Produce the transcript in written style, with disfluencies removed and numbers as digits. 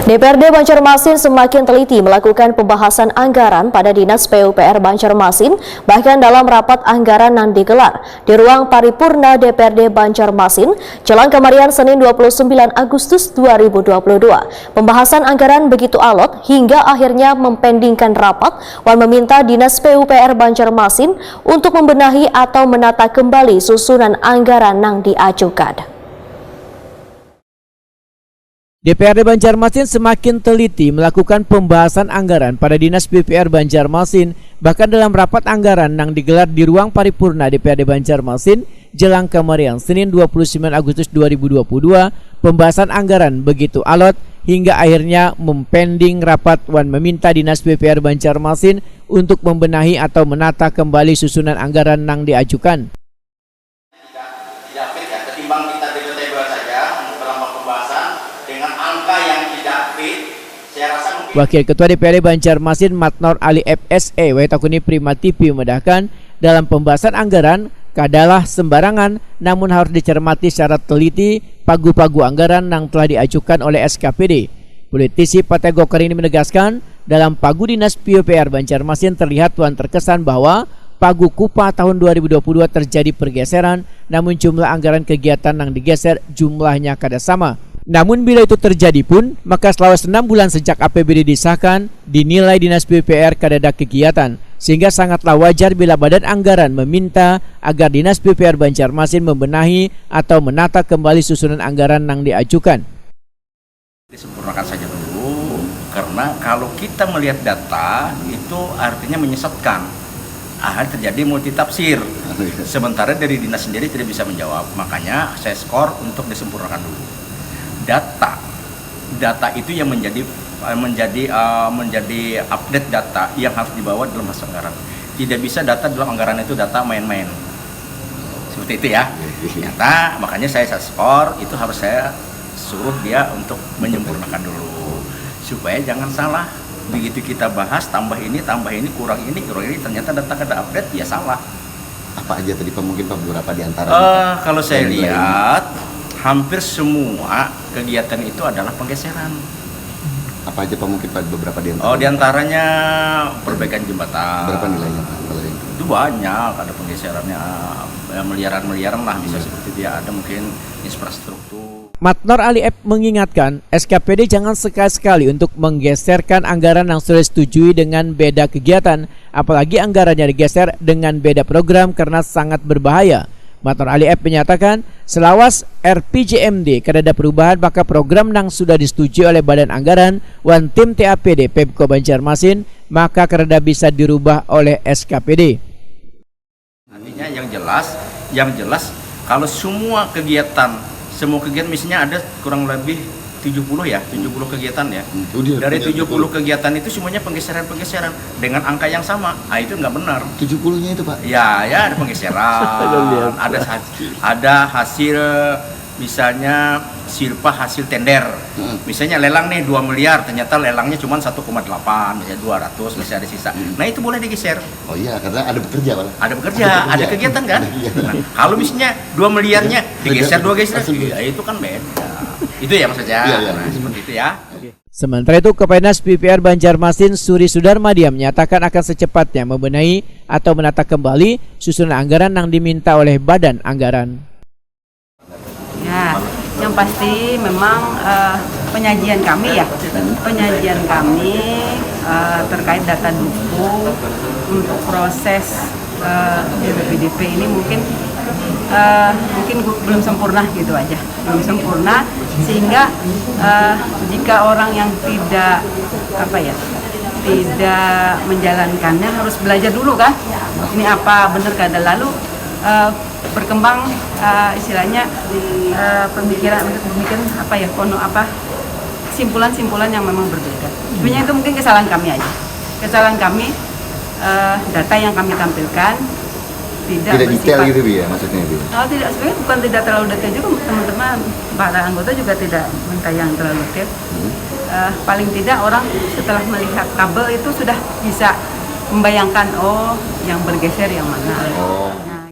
DPRD Banjarmasin semakin teliti melakukan pembahasan anggaran pada Dinas PUPR Banjarmasin, bahkan dalam rapat anggaran yang digelar di ruang paripurna DPRD Banjarmasin, Jelang Kemarian Senin 29 Agustus 2022. Pembahasan anggaran begitu alot hingga akhirnya mempendingkan rapat dan meminta Dinas PUPR Banjarmasin untuk membenahi atau menata kembali susunan anggaran yang diajukan. DPRD Banjarmasin semakin teliti melakukan pembahasan anggaran pada Dinas PUPR Banjarmasin, bahkan dalam rapat anggaran yang digelar di ruang paripurna DPRD Banjarmasin, Jelang Kemarian Senin 29 Agustus 2022, pembahasan anggaran begitu alot hingga akhirnya mempending rapat dan meminta Dinas PUPR Banjarmasin untuk membenahi atau menata kembali susunan anggaran yang diajukan. Ketimbang kita debat-debat saja dalam pembahasan dengan angka yang tidak fit, saya rasa mungkin... Wakil Ketua DPRD Banjarmasin Matnor Ali FSE Waitakuni Prima TV memedahkan dalam pembahasan anggaran kadalah sembarangan, namun harus dicermati secara teliti pagu-pagu anggaran yang telah diajukan oleh SKPD. Politisi Partai Golkar ini menegaskan dalam pagu Dinas PUPR Banjarmasin terlihat terkesan bahwa pagu KUPA tahun 2022 terjadi pergeseran, namun jumlah anggaran kegiatan yang digeser jumlahnya kada sama. Namun bila itu terjadi pun, maka selama 6 bulan sejak APBD disahkan, dinilai Dinas PUPR kada ada kegiatan, sehingga sangatlah wajar bila Badan Anggaran meminta agar Dinas PUPR Banjarmasin membenahi atau menata kembali susunan anggaran yang diajukan. Disempurnakan saja dulu, karena kalau kita melihat data itu artinya menyesatkan. Terjadi multitafsir, sementara dari dinas sendiri tidak bisa menjawab. Makanya saya skor untuk disempurnakan dulu. Data itu yang menjadi update data yang harus dibawa dalam masa anggaran. Tidak bisa data dalam anggaran itu data main-main. Seperti itu ya. Ternyata makanya saya skor itu harus saya suruh dia untuk menyempurnakan dulu supaya jangan salah. Begitu kita bahas tambah ini kurang ini ternyata data kada update ya salah. Apa aja tadi Pak, mungkin Pak beberapa di antara kalau saya lihat hampir semua kegiatan itu adalah penggeseran. Apa aja Pak, mungkin Pak beberapa di antara? Di antaranya perbaikan jembatan. Berapa nilainya Pak? Itu banyak, ada penggeserannya miliaran lah bisa seperti dia, ada mungkin infrastruktur. Matnor Ali F mengingatkan SKPD jangan sekali-sekali untuk menggeserkan anggaran yang sudah disetujui dengan beda kegiatan, apalagi anggarannya digeser dengan beda program karena sangat berbahaya. Matnor Ali F menyatakan selawas RPJMD kada ada perubahan, maka program yang sudah disetujui oleh Badan Anggaran wan tim TAPD Pemko Banjarmasin maka kada bisa dirubah oleh SKPD. Artinya yang jelas kalau semua kegiatan misalnya ada kurang lebih 70 kegiatan ya. Dari 70 kegiatan itu semuanya penggeseran dengan angka yang sama. Itu nggak benar. 70-nya itu Pak? Ya ada penggeseran. ada hasil misalnya silpa hasil tender. Misalnya lelang nih 2 miliar, ternyata lelangnya cuma 1,8, misalnya 200, misalnya ada sisa. Nah itu boleh digeser. Oh iya, karena ada bekerja Pak. Ada kegiatan kan? Nah, kalau misalnya 2 miliarnya digeser 2 geser, ya itu kan beda. Itu ya maksudnya. Nah, seperti itu ya. Sementara itu, Kepala PUPR Banjarmasin Suri Sudarmadia menyatakan akan secepatnya membenahi atau menata kembali susunan anggaran yang diminta oleh Badan Anggaran. Ya, yang pasti memang penyajian kami terkait data dukung untuk proses PDP ini mungkin belum sempurna gitu aja, sehingga jika orang yang tidak menjalankannya harus belajar dulu kan, ini apa benar kada, lalu berkembang istilahnya pemikiran simpulan yang memang berbeda. Sebenarnya itu mungkin kesalahan kami aja. Data yang kami tampilkan tidak detail gitu ya maksudnya itu. Tidak, sebenarnya bukan tidak terlalu detail juga, teman-teman para anggota juga tidak minta yang terlalu detail. Paling tidak orang setelah melihat tabel itu sudah bisa membayangkan yang bergeser yang mana.